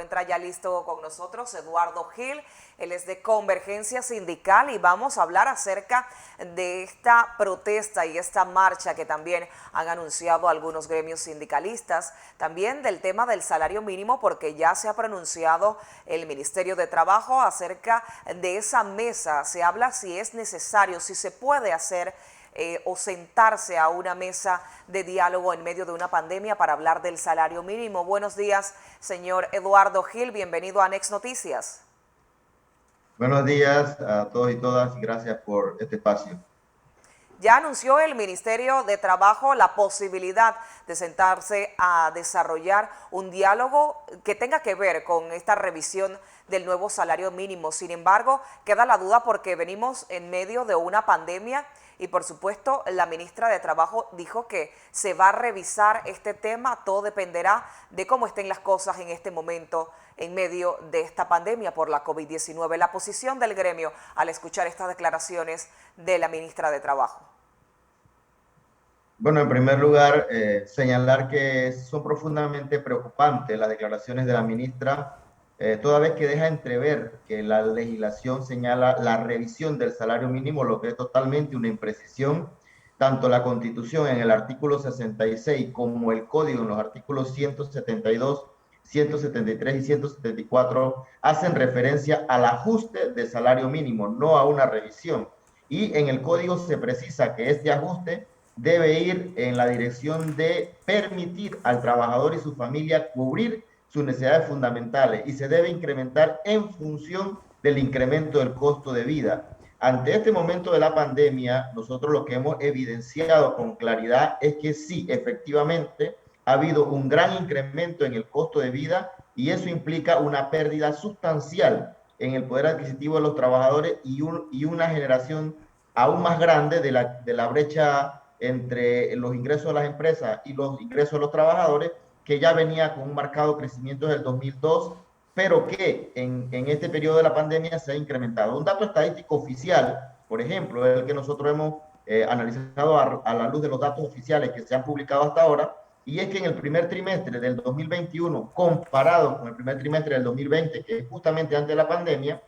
encuentra ya listo con nosotros Eduardo Gil. Él es de Convergencia Sindical y vamos a hablar acerca de esta protesta y esta marcha que también han anunciado algunos gremios sindicalistas. También del tema del salario mínimo, porque ya se ha pronunciado el Ministerio de Trabajo acerca de esa mesa. Se habla si es necesario, si se puede hacer o sentarse a una mesa de diálogo en medio de una pandemia para hablar del salario mínimo. Buenos días, señor Eduardo Gil, bienvenido a Anex Noticias. Buenos días a todos y todas y gracias por este espacio. Ya anunció el Ministerio de Trabajo la posibilidad de sentarse a desarrollar un diálogo que tenga que ver con esta revisión del nuevo salario mínimo. Sin embargo, queda la duda porque venimos en medio de una pandemia y por supuesto la ministra de Trabajo dijo que se va a revisar este tema. Todo dependerá de cómo estén las cosas en este momento en medio de esta pandemia por la COVID-19. La posición del gremio al escuchar estas declaraciones de la ministra de Trabajo. Bueno, en primer lugar, señalar que son profundamente preocupantes las declaraciones de la ministra, toda vez que deja entrever que la legislación señala la revisión del salario mínimo, lo que es totalmente una imprecisión. Tanto la Constitución en el artículo 66 como el Código en los artículos 172, 173 y 174 hacen referencia al ajuste del salario mínimo, no a una revisión. Y en el Código se precisa que este ajuste debe ir en la dirección de permitir al trabajador y su familia cubrir sus necesidades fundamentales y se debe incrementar en función del incremento del costo de vida. Ante este momento de la pandemia, nosotros lo que hemos evidenciado con claridad es que sí, efectivamente, ha habido un gran incremento en el costo de vida y eso implica una pérdida sustancial en el poder adquisitivo de los trabajadores y una generación aún más grande de la brecha entre los ingresos de las empresas y los ingresos de los trabajadores, que ya venía con un marcado crecimiento desde el 2002, pero que en este periodo de la pandemia se ha incrementado. Un dato estadístico oficial, por ejemplo, el que nosotros hemos analizado a la luz de los datos oficiales que se han publicado hasta ahora, y es que en el primer trimestre del 2021, comparado con el primer trimestre del 2020, que es justamente antes de la pandemia,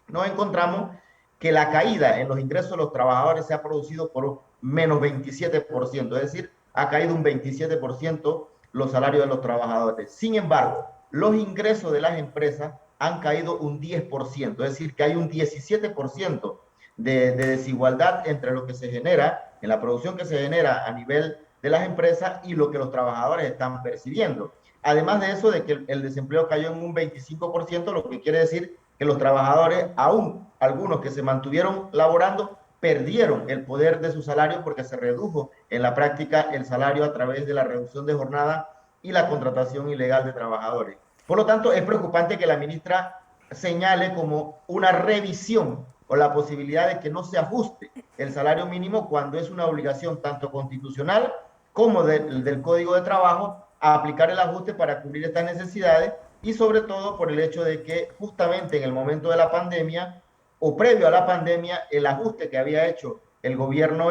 nos encontramos que la caída en los ingresos de los trabajadores se ha producido por menos 27%, es decir, ha caído un 27% los salarios de los trabajadores. Sin embargo, los ingresos de las empresas han caído un 10%, es decir, que hay un 17% de desigualdad entre lo que se genera, en la producción que se genera a nivel de las empresas y lo que los trabajadores están percibiendo. Además de eso, de que el desempleo cayó en un 25%, lo que quiere decir que los trabajadores, aún algunos que se mantuvieron laborando, perdieron el poder de su salario porque se redujo en la práctica el salario a través de la reducción de jornada y la contratación ilegal de trabajadores. Por lo tanto, es preocupante que la ministra señale como una revisión o la posibilidad de que no se ajuste el salario mínimo cuando es una obligación tanto constitucional como del Código de Trabajo a aplicar el ajuste para cubrir estas necesidades y sobre todo por el hecho de que justamente en el momento de la pandemia o previo a la pandemia, el ajuste que había hecho el gobierno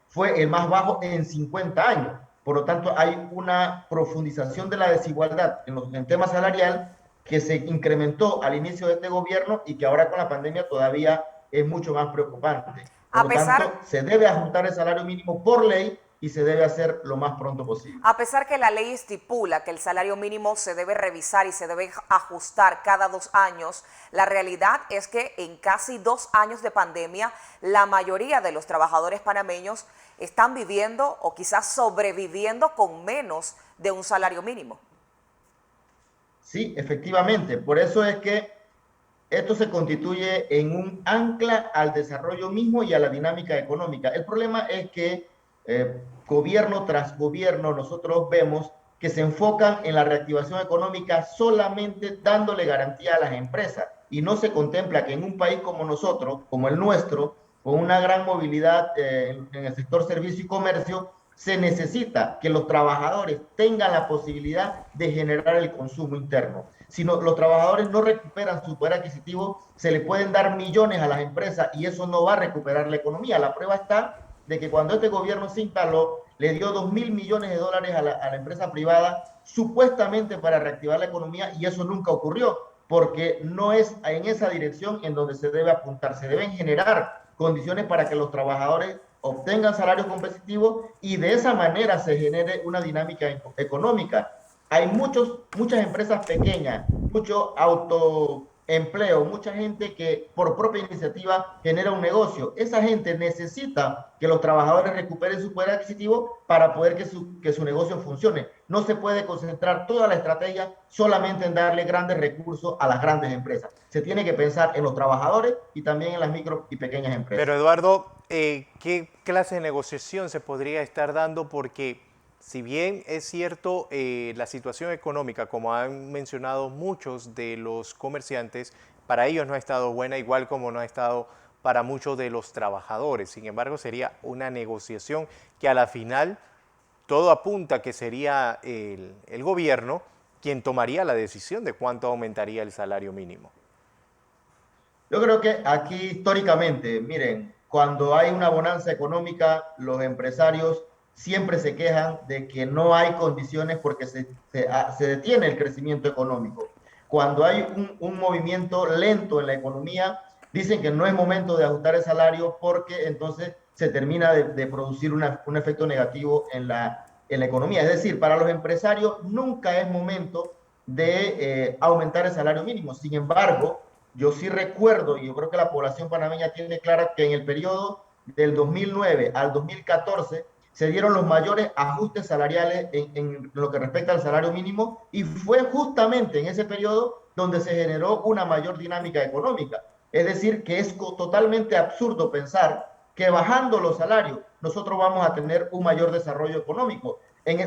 fue el más bajo en 50 años. Por lo tanto, hay una profundización de la desigualdad en tema salarial que se incrementó al inicio de este gobierno y que ahora con la pandemia todavía es mucho más preocupante. Por lo tanto, se debe ajustar el salario mínimo por ley y se debe hacer lo más pronto posible. A pesar que la ley estipula que el salario mínimo se debe revisar y se debe ajustar cada 2 años, la realidad es que en casi 2 años de pandemia, la mayoría de los trabajadores panameños están viviendo o quizás sobreviviendo con menos de un salario mínimo. Sí, efectivamente. Por eso es que esto se constituye en un ancla al desarrollo mismo y a la dinámica económica. El problema es que gobierno tras gobierno nosotros vemos que se enfocan en la reactivación económica solamente dándole garantía a las empresas y no se contempla que en un país como nosotros, como el nuestro, con una gran movilidad en el sector servicio y comercio, se necesita que los trabajadores tengan la posibilidad de generar el consumo interno. Si no, los trabajadores no recuperan su poder adquisitivo, se le pueden dar millones a las empresas y eso no va a recuperar la economía. La prueba está de que cuando este gobierno se instaló, le dio $2.000 millones a la empresa privada supuestamente para reactivar la economía y eso nunca ocurrió porque no es en esa dirección en donde se debe apuntar. Se deben generar condiciones para que los trabajadores obtengan salarios competitivos y de esa manera se genere una dinámica económica. Hay muchas empresas pequeñas, mucho autoempleo, mucha gente que por propia iniciativa genera un negocio. Esa gente necesita que los trabajadores recuperen su poder adquisitivo para poder que su negocio funcione. No se puede concentrar toda la estrategia solamente en darle grandes recursos a las grandes empresas. Se tiene que pensar en los trabajadores y también en las micro y pequeñas empresas. Pero Eduardo, ¿qué clase de negociación se podría estar dando? Porque si bien es cierto, la situación económica, como han mencionado muchos de los comerciantes, para ellos no ha estado buena, igual como no ha estado para muchos de los trabajadores. Sin embargo, sería una negociación que a la final todo apunta que sería el gobierno quien tomaría la decisión de cuánto aumentaría el salario mínimo. Yo creo que aquí históricamente, miren, cuando hay una bonanza económica, los empresarios siempre se quejan de que no hay condiciones porque se detiene el crecimiento económico. Cuando hay un movimiento lento en la economía, dicen que no es momento de ajustar el salario porque entonces se termina de producir un efecto negativo en la economía. Es decir, para los empresarios nunca es momento de aumentar el salario mínimo. Sin embargo, yo sí recuerdo, y yo creo que la población panameña tiene clara que en el periodo del 2009 al 2014 se dieron los mayores ajustes salariales en lo que respecta al salario mínimo y fue justamente en ese periodo donde se generó una mayor dinámica económica. Es decir, que es totalmente absurdo pensar que bajando los salarios nosotros vamos a tener un mayor desarrollo económico.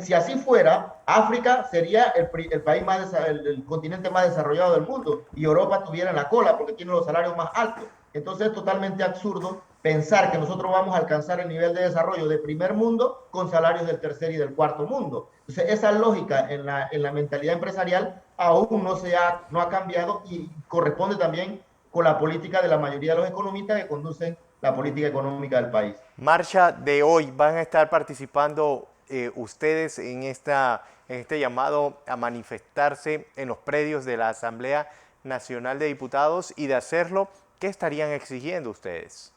Si así fuera, África sería el país el continente más desarrollado del mundo y Europa tuviera en la cola porque tiene los salarios más altos. Entonces es totalmente absurdo pensar que nosotros vamos a alcanzar el nivel de desarrollo de primer mundo con salarios del tercer y del cuarto mundo. Entonces esa lógica en la mentalidad empresarial aún no ha cambiado y corresponde también con la política de la mayoría de los economistas que conducen la política económica del país. Marcha de hoy, ¿van a estar participando ustedes en este llamado a manifestarse en los predios de la Asamblea Nacional de Diputados? Y de hacerlo, ¿qué estarían exigiendo ustedes?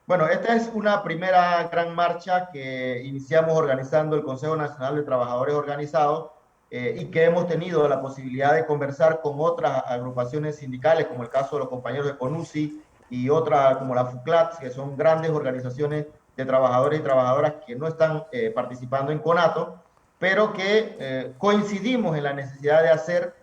Bueno, esta es una primera gran marcha que iniciamos organizando el Consejo Nacional de Trabajadores Organizados y que hemos tenido la posibilidad de conversar con otras agrupaciones sindicales, como el caso de los compañeros de CONUSI y otras como la FUCLAT, que son grandes organizaciones de trabajadores y trabajadoras que no están participando en CONATO, pero que coincidimos en la necesidad de hacer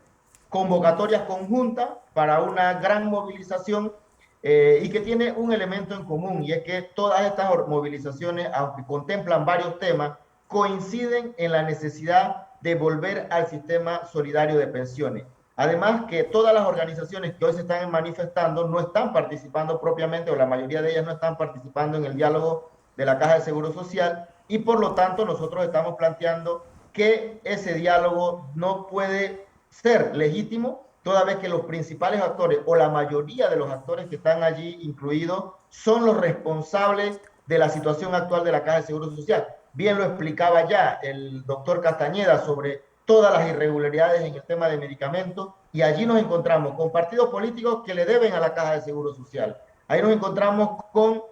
convocatorias conjuntas para una gran movilización y que tiene un elemento en común, y es que todas estas movilizaciones, aunque contemplan varios temas, coinciden en la necesidad de volver al sistema solidario de pensiones. Además que todas las organizaciones que hoy se están manifestando no están participando propiamente, o la mayoría de ellas no están participando en el diálogo de la Caja de Seguro Social, y por lo tanto nosotros estamos planteando que ese diálogo no puede ser legítimo toda vez que los principales actores o la mayoría de los actores que están allí incluidos son los responsables de la situación actual de la Caja de Seguro Social. Bien lo explicaba ya el doctor Castañeda sobre todas las irregularidades en el tema de medicamentos, y allí nos encontramos con partidos políticos que le deben a la Caja de Seguro Social. Ahí nos encontramos con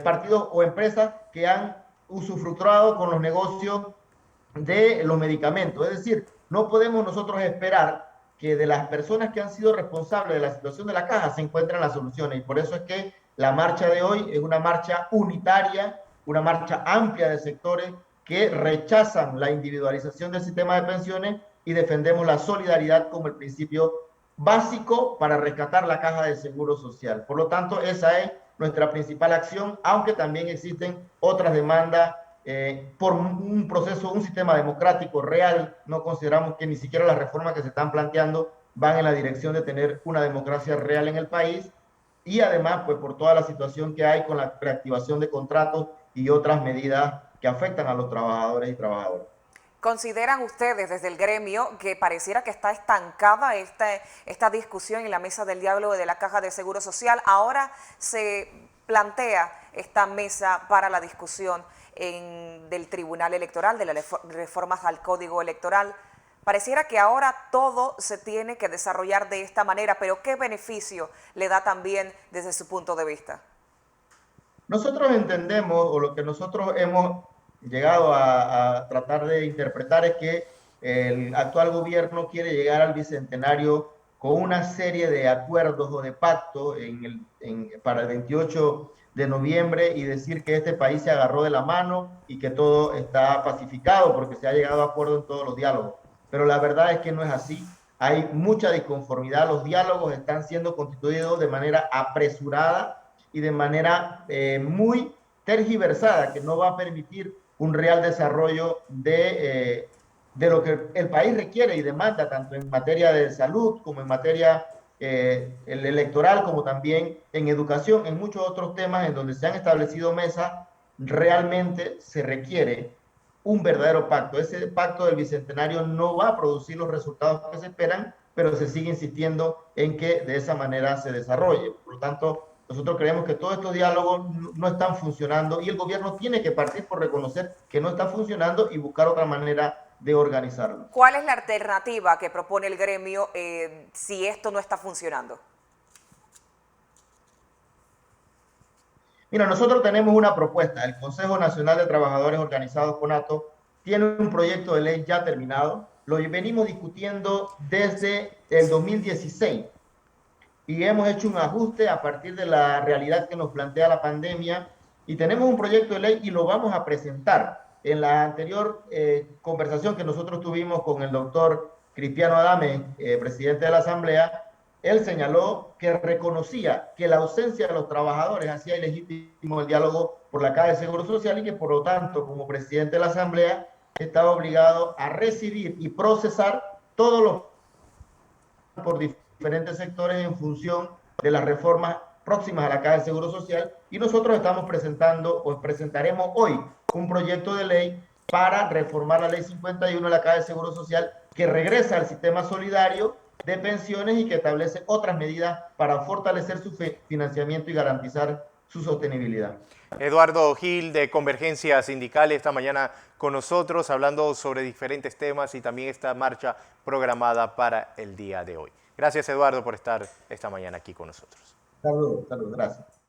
partidos o empresas que han usufructuado con los negocios de los medicamentos. Es decir, no podemos nosotros esperar que de las personas que han sido responsables de la situación de la caja se encuentren las soluciones, y por eso es que la marcha de hoy es una marcha unitaria, una marcha amplia de sectores que rechazan la individualización del sistema de pensiones y defendemos la solidaridad como el principio básico para rescatar la Caja de Seguro Social. Por lo tanto, esa es nuestra principal acción, aunque también existen otras demandas por un proceso, un sistema democrático real. No consideramos que ni siquiera las reformas que se están planteando van en la dirección de tener una democracia real en el país, y además pues por toda la situación que hay con la reactivación de contratos y otras medidas que afectan a los trabajadores y trabajadoras. ¿Consideran ustedes desde el gremio que pareciera que está estancada esta discusión en la mesa del diálogo de la Caja de Seguro Social? Ahora se plantea esta mesa para la discusión del Tribunal Electoral, de las reformas al Código Electoral. Pareciera que ahora todo se tiene que desarrollar de esta manera, pero ¿qué beneficio le da también desde su punto de vista? Nosotros entendemos, o lo que nosotros hemos llegado a tratar de interpretar es que el actual gobierno quiere llegar al bicentenario con una serie de acuerdos o de pactos para el 28 de noviembre y decir que este país se agarró de la mano y que todo está pacificado porque se ha llegado a acuerdo en todos los diálogos. Pero la verdad es que no es así. Hay mucha disconformidad. Los diálogos están siendo constituidos de manera apresurada y de manera muy tergiversada, que no va a permitir un real desarrollo de lo que el país requiere y demanda, tanto en materia de salud como en materia electoral, como también en educación, en muchos otros temas en donde se han establecido mesas, realmente se requiere un verdadero pacto. Ese pacto del Bicentenario no va a producir los resultados que se esperan, pero se sigue insistiendo en que de esa manera se desarrolle. Por lo tanto, nosotros creemos que todos estos diálogos no están funcionando y el gobierno tiene que partir por reconocer que no está funcionando y buscar otra manera de organizarlo. ¿Cuál es la alternativa que propone el gremio si esto no está funcionando? Mira, nosotros tenemos una propuesta. El Consejo Nacional de Trabajadores Organizados, CONATO, tiene un proyecto de ley ya terminado. Lo venimos discutiendo desde el 2016 y hemos hecho un ajuste a partir de la realidad que nos plantea la pandemia y tenemos un proyecto de ley y lo vamos a presentar. En la anterior conversación que nosotros tuvimos con el doctor Cristiano Adame, presidente de la Asamblea, él señaló que reconocía que la ausencia de los trabajadores hacía ilegítimo el diálogo por la Caja de Seguro Social y que por lo tanto, como presidente de la Asamblea, estaba obligado a recibir y procesar todos los por diferentes sectores en función de las reformas próximas a la Caja de Seguro Social y nosotros estamos presentando o presentaremos hoy un proyecto de ley para reformar la Ley 51 de la Caja de Seguro Social que regresa al sistema solidario de pensiones y que establece otras medidas para fortalecer su financiamiento y garantizar su sostenibilidad. Eduardo Gil de Convergencia Sindical esta mañana con nosotros hablando sobre diferentes temas y también esta marcha programada para el día de hoy. Gracias, Eduardo, por estar esta mañana aquí con nosotros. Saludos, gracias.